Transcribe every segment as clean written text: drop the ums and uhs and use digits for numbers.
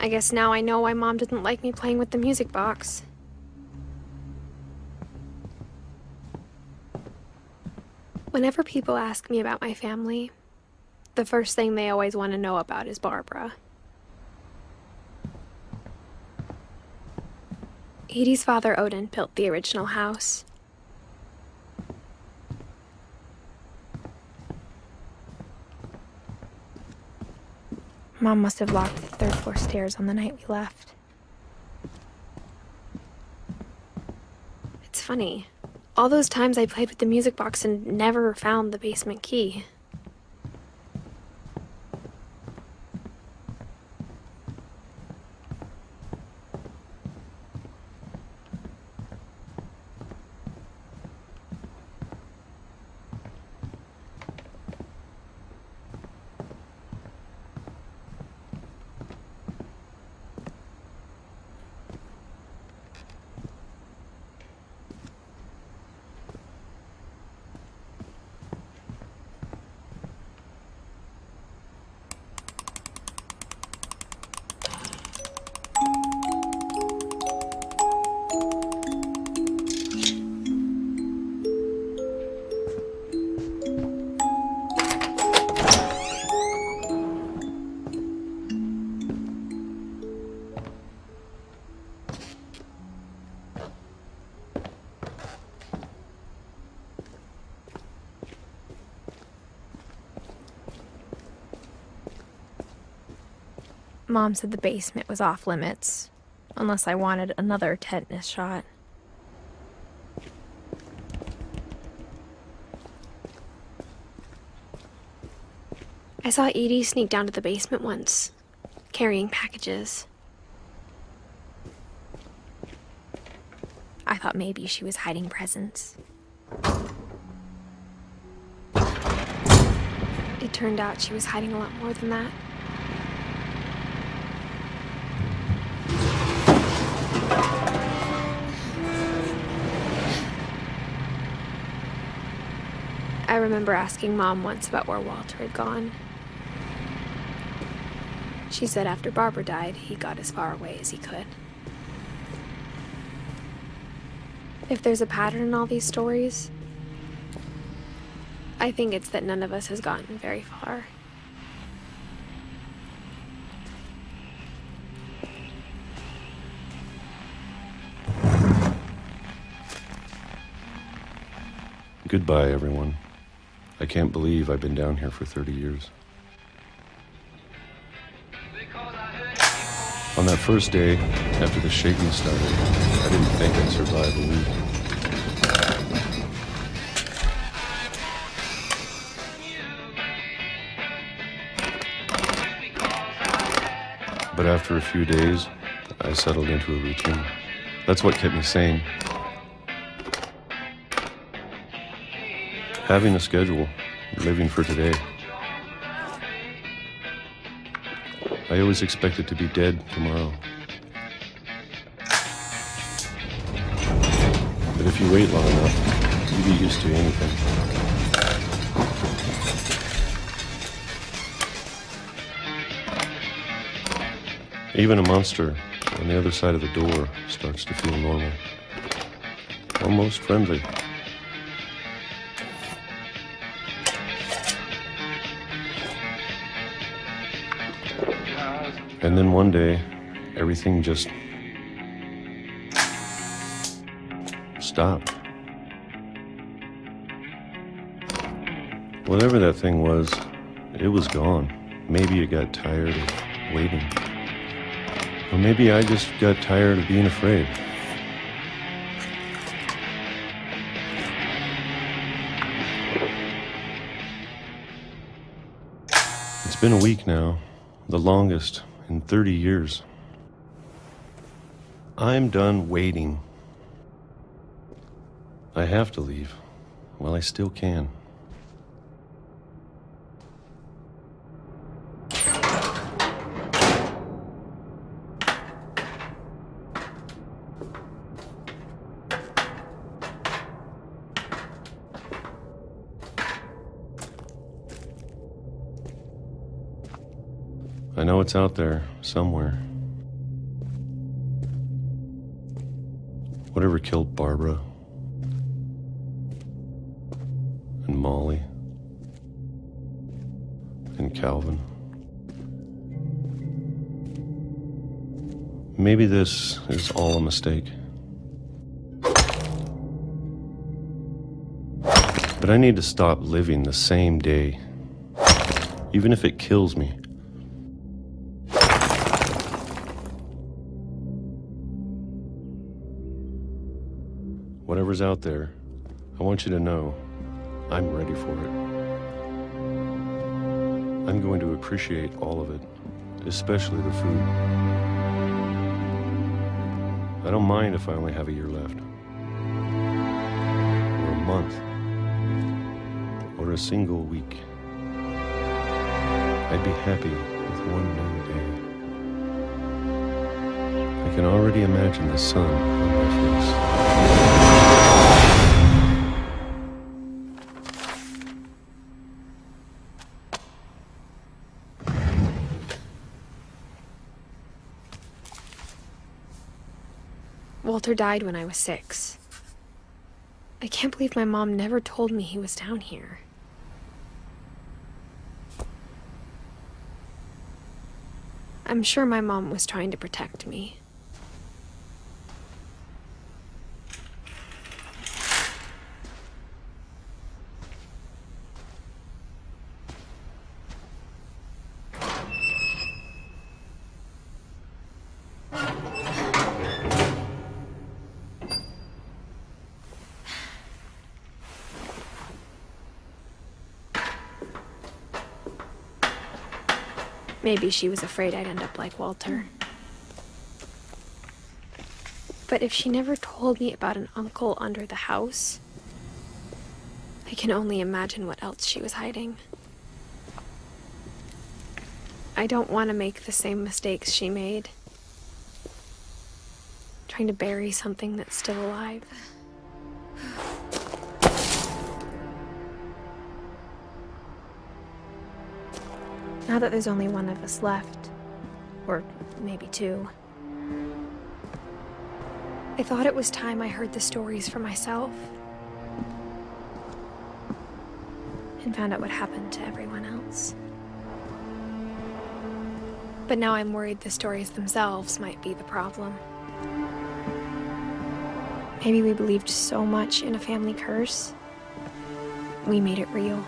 I guess now I know why Mom didn't like me playing with the music box. Whenever people ask me about my family, the first thing they always want to know about is Barbara. Edie's father, Odin, built the original house. Mom must have locked the third floor stairs on the night we left. It's funny. All those times I played with the music box and never found the basement key. Mom said the basement was off limits, unless I wanted another tetanus shot. I saw Edie sneak down to the basement once, carrying packages. I thought maybe she was hiding presents. It turned out she was hiding a lot more than that. I remember asking Mom once about where Walter had gone. She said after Barbara died, he got as far away as he could. If there's a pattern in all these stories, I think it's that none of us has gotten very far. Goodbye, everyone. I can't believe I've been down here for 30 years. On that first day, after the shaking started, I didn't think I'd survive a week. But after a few days, I settled into a routine. That's what kept me sane. Having a schedule, living for today. I always expected to be dead tomorrow. But if you wait long enough, you get used to anything. Even a monster on the other side of the door starts to feel normal. Almost friendly. And then one day, everything just stopped. Whatever that thing was, it was gone. Maybe it got tired of waiting. Or maybe I just got tired of being afraid. It's been a week now, the longest in 30 years. I'm done waiting. I have to leave while I still can. I know it's out there somewhere. Whatever killed Barbara and Molly and Calvin. Maybe this is all a mistake. But I need to stop living the same day, even if it kills me. Whatever's out there, I want you to know I'm ready for it. I'm going to appreciate all of it, especially the food. I don't mind if I only have a year left, or a month, or a single week. I'd be happy with one new day. I can already imagine the sun on my face. Walter died when I was 6. I can't believe my mom never told me he was down here. I'm sure my mom was trying to protect me. Maybe she was afraid I'd end up like Walter. But if she never told me about an uncle under the house, I can only imagine what else she was hiding. I don't want to make the same mistakes she made. Trying to bury something that's still alive. Now that there's only one of us left, or maybe 2, I thought it was time I heard the stories for myself and found out what happened to everyone else. But now I'm worried the stories themselves might be the problem. Maybe we believed so much in a family curse, we made it real.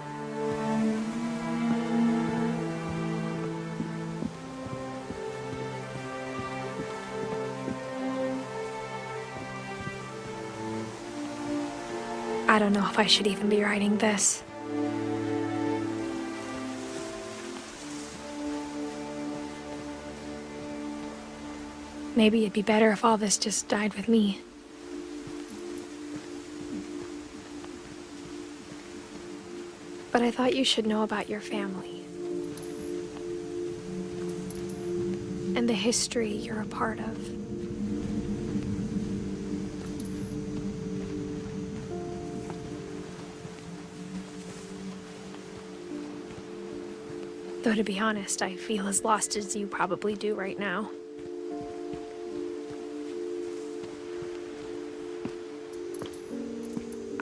I don't know if I should even be writing this. Maybe it'd be better if all this just died with me. But I thought you should know about your family. And the history you're a part of. Though to be honest, I feel as lost as you probably do right now.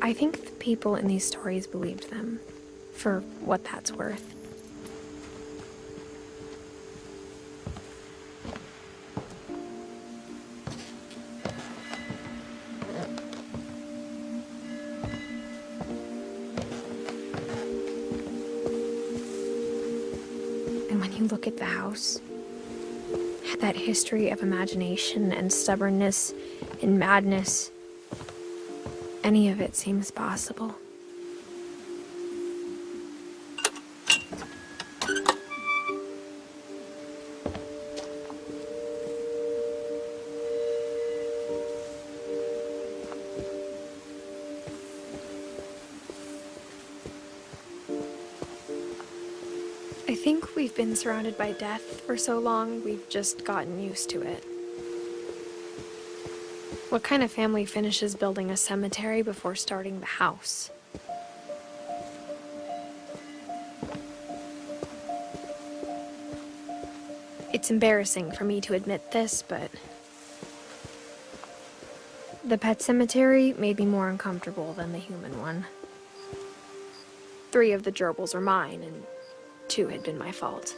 I think the people in these stories believed them, for what that's worth. And when you look at the house, that history of imagination and stubbornness and madness, any of it seems possible. I think we've been surrounded by death for so long, we've just gotten used to it. What kind of family finishes building a cemetery before starting the house? It's embarrassing for me to admit this, but The pet cemetery made me more uncomfortable than the human one. 3 of the gerbils were mine, and 2 had been my fault.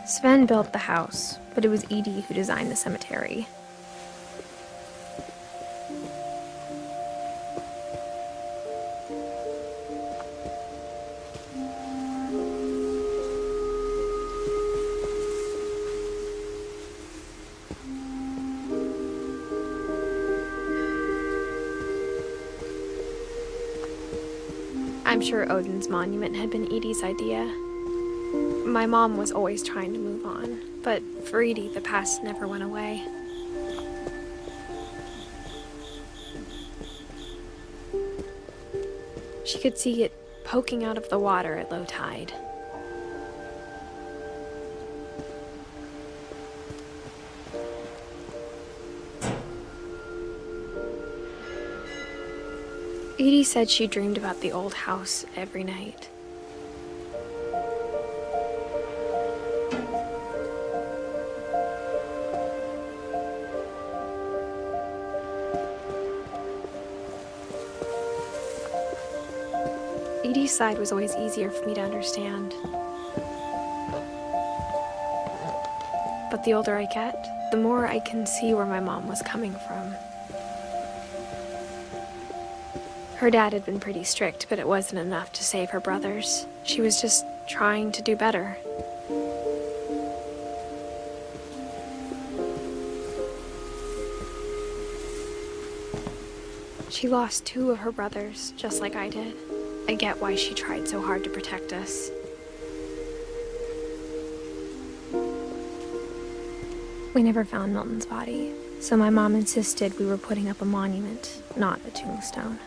Sven built the house, but it was Edie who designed the cemetery. I'm sure Odin's monument had been Edie's idea. My mom was always trying to move on, but for Edie, the past never went away. She could see it poking out of the water at low tide. Edie said she dreamed about the old house every night. Edie's side was always easier for me to understand. But the older I get, the more I can see where my mom was coming from. Her dad had been pretty strict, but it wasn't enough to save her brothers. She was just trying to do better. She lost 2 of her brothers, just like I did. I get why she tried so hard to protect us. We never found Milton's body, so my mom insisted we were putting up a monument, not a tombstone.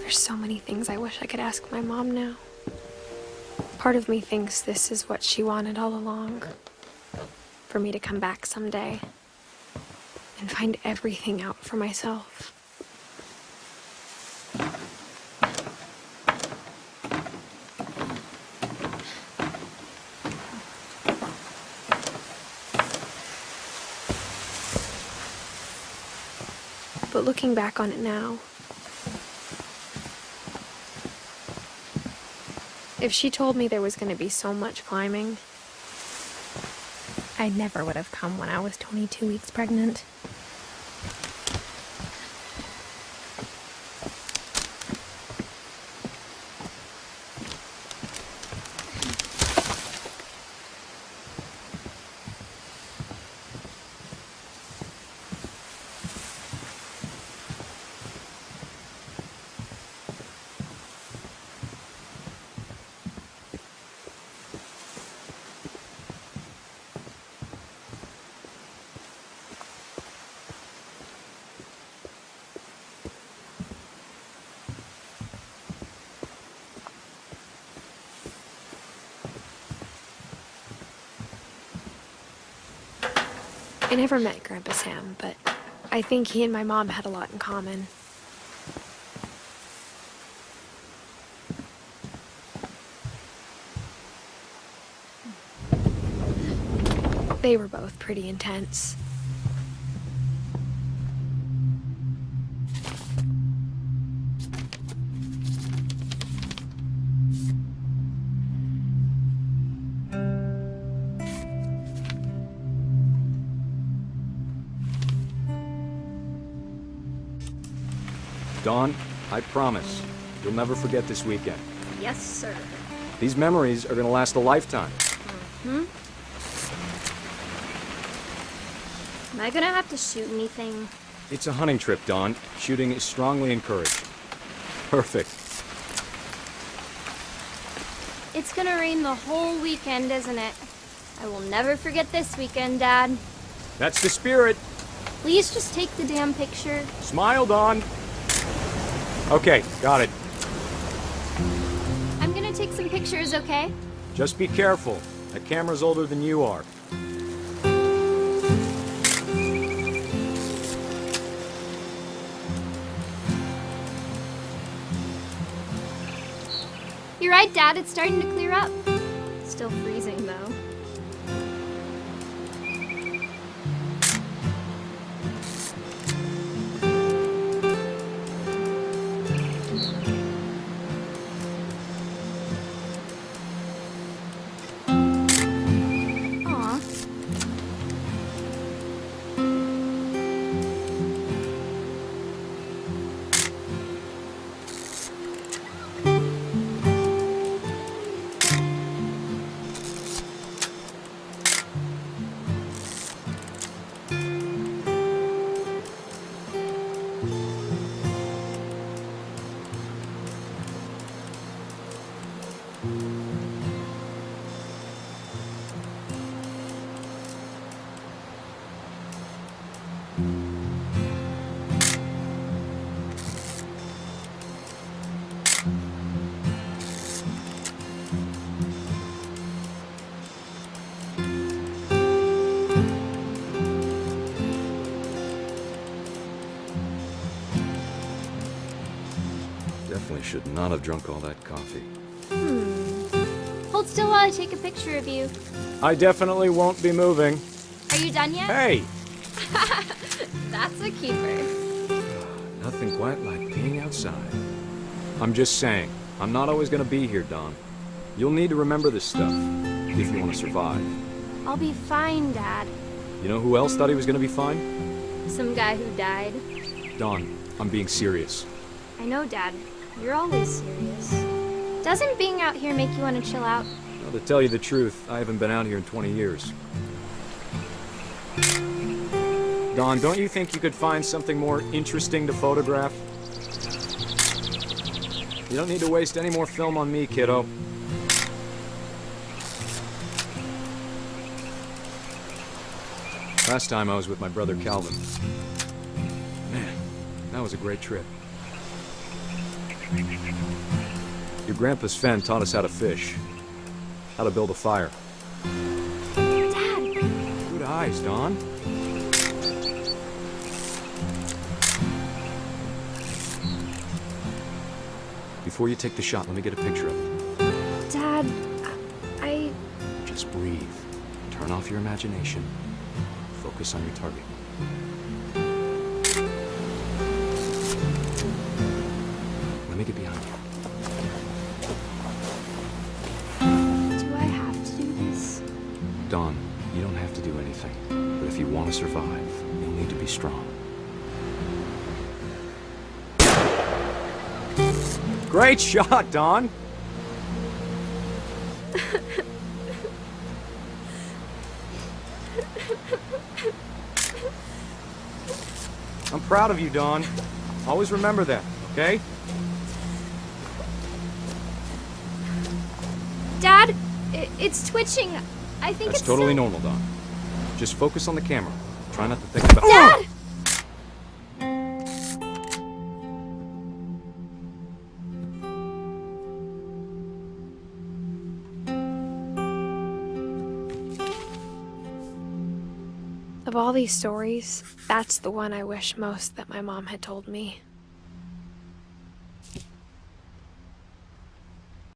There's so many things I wish I could ask my mom now. Part of me thinks this is what she wanted all along. For me to come back someday and find everything out for myself. But looking back on it now, if she told me there was going to be so much climbing, I never would have come when I was 22 weeks pregnant. I never met Grandpa Sam, but I think he and my mom had a lot in common. They were both pretty intense. Dawn, I promise, you'll never forget this weekend. Yes, sir. These memories are gonna last a lifetime. Am I gonna have to shoot anything? It's a hunting trip, Dawn. Shooting is strongly encouraged. Perfect. It's gonna rain the whole weekend, isn't it? I will never forget this weekend, Dad. That's the spirit. Please just take the damn picture. Smile, Dawn. Okay, got it. I'm gonna take some pictures, okay? Just be careful. That camera's older than you are. You're right, Dad. It's starting to clear up. Still freezing, though. Aw. Definitely should not have drunk all that coffee. Hold still while I take a picture of you. I definitely won't be moving. Are you done yet? Hey! That's a keeper. Nothing quite like being outside. I'm just saying, I'm not always gonna be here, Don. You'll need to remember this stuff, if you want to survive. I'll be fine, Dad. You know who else thought he was gonna be fine? Some guy who died. Don, I'm being serious. I know, Dad. You're always serious. Doesn't being out here make you want to chill out? Well, to tell you the truth, I haven't been out here in 20 years. Don, don't you think you could find something more interesting to photograph? You don't need to waste any more film on me, kiddo. Last time I was with my brother Calvin. Man, that was a great trip. Your grandpa's Fen taught us how to fish, how to build a fire. Dad! Good eyes, Don. Before you take the shot, let me get a picture of it. Dad, I... Just breathe. Turn off your imagination. Focus on your target. Let me get behind you. Do I have to do this? Don, you don't have to do anything. But if you want to survive, you'll need to be strong. Great shot, Don! I'm proud of you, Don. Always remember that, okay? Dad, it's twitching. I think That's it's totally still... normal, Don. Just focus on the camera. Try not to think about... Dad! Of all these stories, that's the one I wish most that my mom had told me.